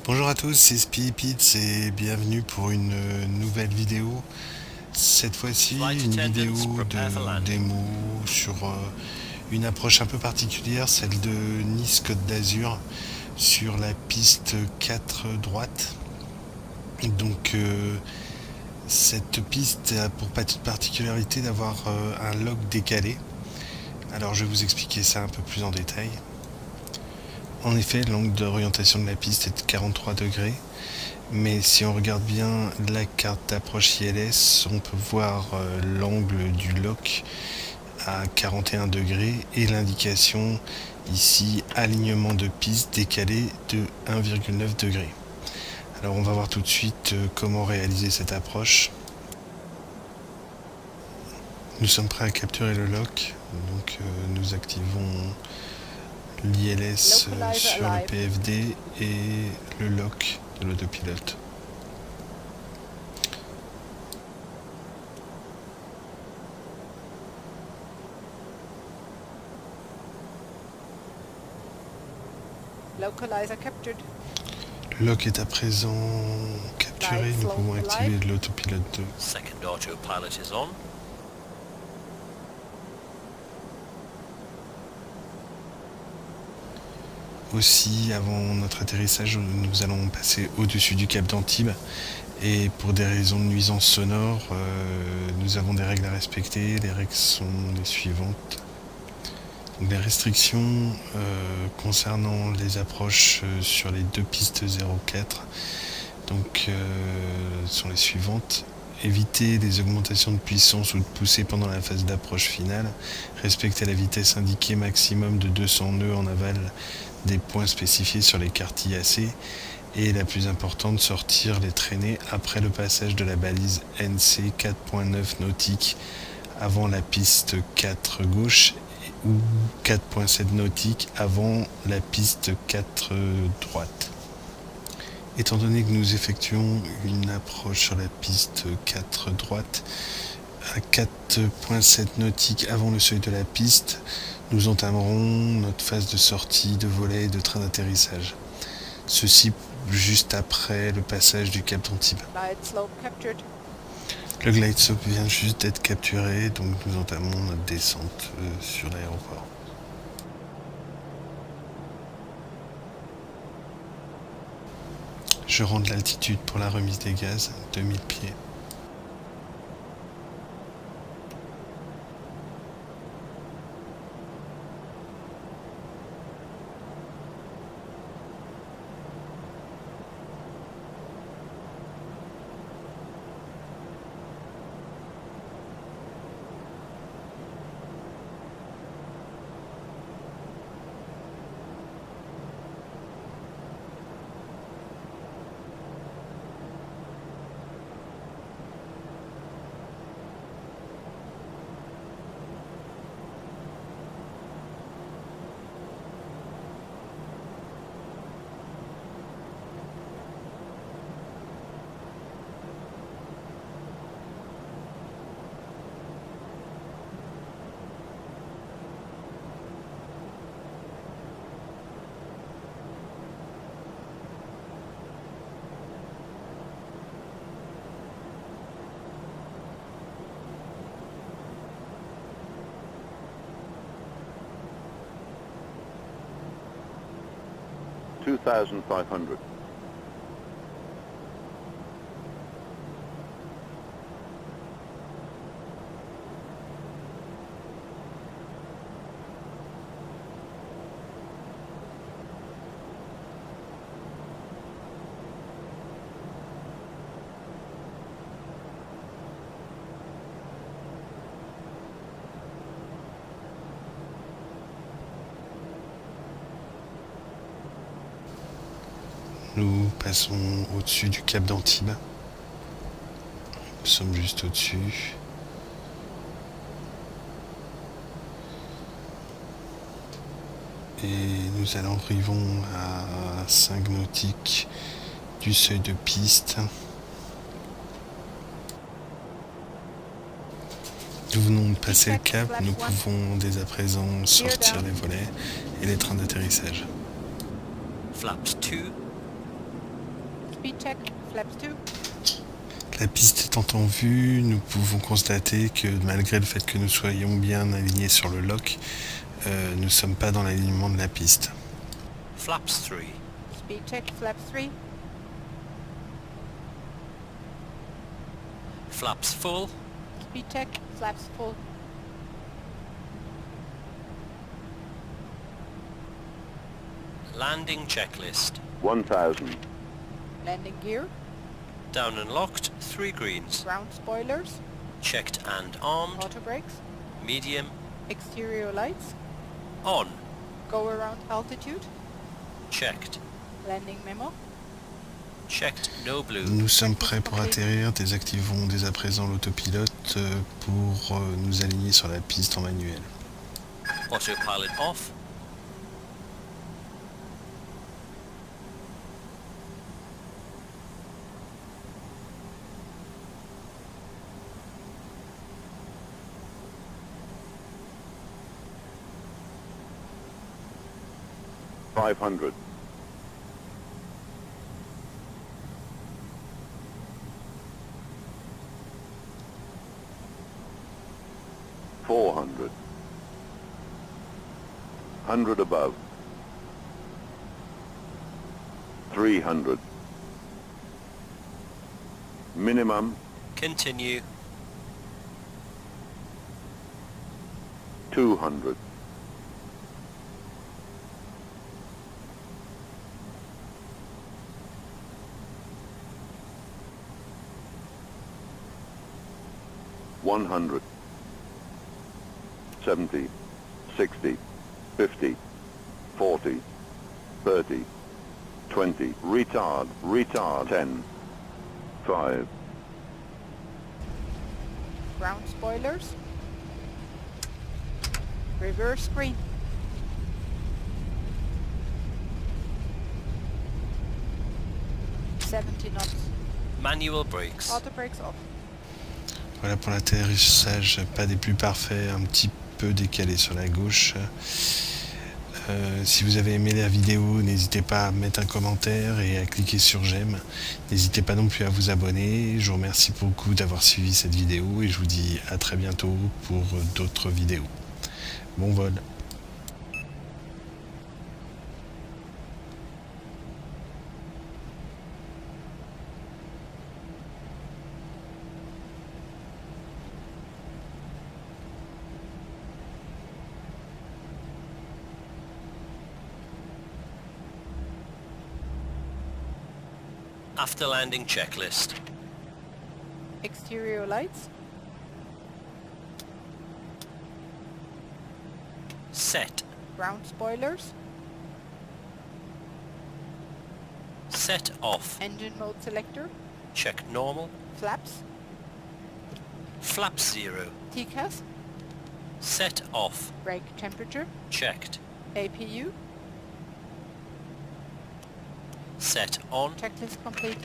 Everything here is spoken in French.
Bonjour à tous, c'est Spipits et bienvenue pour une nouvelle vidéo. Cette fois-ci, une vidéo de démo sur une approche un peu particulière, celle de Nice Côte d'Azur sur la piste 4 droite. Donc cette piste a pour petite particularité d'avoir un log décalé. Alors je vais vous expliquer ça un peu plus en détail. En effet, l'angle d'orientation de la piste est de 43 degrés. Mais si on regarde bien la carte d'approche ILS, on peut voir l'angle du lock à 41 degrés et l'indication ici alignement de piste décalé de 1,9 degrés. Alors on va voir tout de suite comment réaliser cette approche. Nous sommes prêts à capturer le lock, donc nous activons l'ILS sur le PFD et le lock de l'autopilote. Localizer captured. Le lock est à présent capturé, nous pouvons activer l'autopilote 2. Second autopilot is on. Aussi, avant notre atterrissage, nous allons passer au-dessus du cap d'Antibes. Et pour des raisons de nuisance sonore, nous avons des règles à respecter. Les règles sont les suivantes. Donc, les restrictions concernant les approches sur les deux pistes 04 sont les suivantes. Éviter les augmentations de puissance ou de poussée pendant la phase d'approche finale. Respecter la vitesse indiquée maximum de 200 nœuds en aval des points spécifiés sur les cartes IAC. Et la plus importante, sortir les traînées après le passage de la balise NC 4.9 nautique avant la piste 4 gauche ou 4.7 nautique avant la piste 4 droite. Étant donné que nous effectuons une approche sur la piste 4 droite à 4.7 nautique avant le seuil de la piste, nous entamerons notre phase de sortie de volet et de train d'atterrissage. Ceci juste après le passage du cap d'Antibes. Le glide slope vient juste d'être capturé, donc nous entamons notre descente sur l'aéroport. Je rends de l'altitude pour la remise des gaz, 2000 pieds. $2,500. Nous passons au-dessus du cap d'Antibes. Nous sommes juste au-dessus. Et nous arrivons à 5 nautiques du seuil de piste. Nous venons de passer le cap, nous pouvons dès à présent sortir les volets et les trains d'atterrissage. Flaps 2. Speed check, flaps 2. La piste étant en vue, nous pouvons constater que malgré le fait que nous soyons bien alignés sur le lock, nous ne sommes pas dans l'alignement de la piste. Flaps 3. Speed check, flaps 3. Flaps full. Speed check, flaps full. Landing checklist. 1000. Landing gear, Down and locked, 3 greens. ground spoilers, Checked and armed. auto brakes, Medium. exterior lights, On. go around altitude, Checked. landing memo, Checked no blue. Nous sommes prêts pour atterrir, désactivons dès à présent l'autopilote pour nous aligner sur la piste en manuel. Autopilot off. $500. $400. 100 above. 300. Minimum Continue. 200. $100, 70, 60, 50, 40, 30, 20, retard, 10, 5, ground spoilers, reverse screen, $70 knots, Manual brakes. auto brakes off. Voilà pour l'atterrissage, pas des plus parfaits, un petit peu décalé sur la gauche. Si vous avez aimé la vidéo, n'hésitez pas à mettre un commentaire et à cliquer sur j'aime. N'hésitez pas non plus à vous abonner. Je vous remercie beaucoup d'avoir suivi cette vidéo et je vous dis à très bientôt pour d'autres vidéos. Bon vol. After landing checklist. Exterior lights, Set. ground spoilers, Set off. engine mode selector, Check normal. flaps, Flaps 0. TCAS, Set off. brake temperature, Checked. APU, Set on. checklist complete.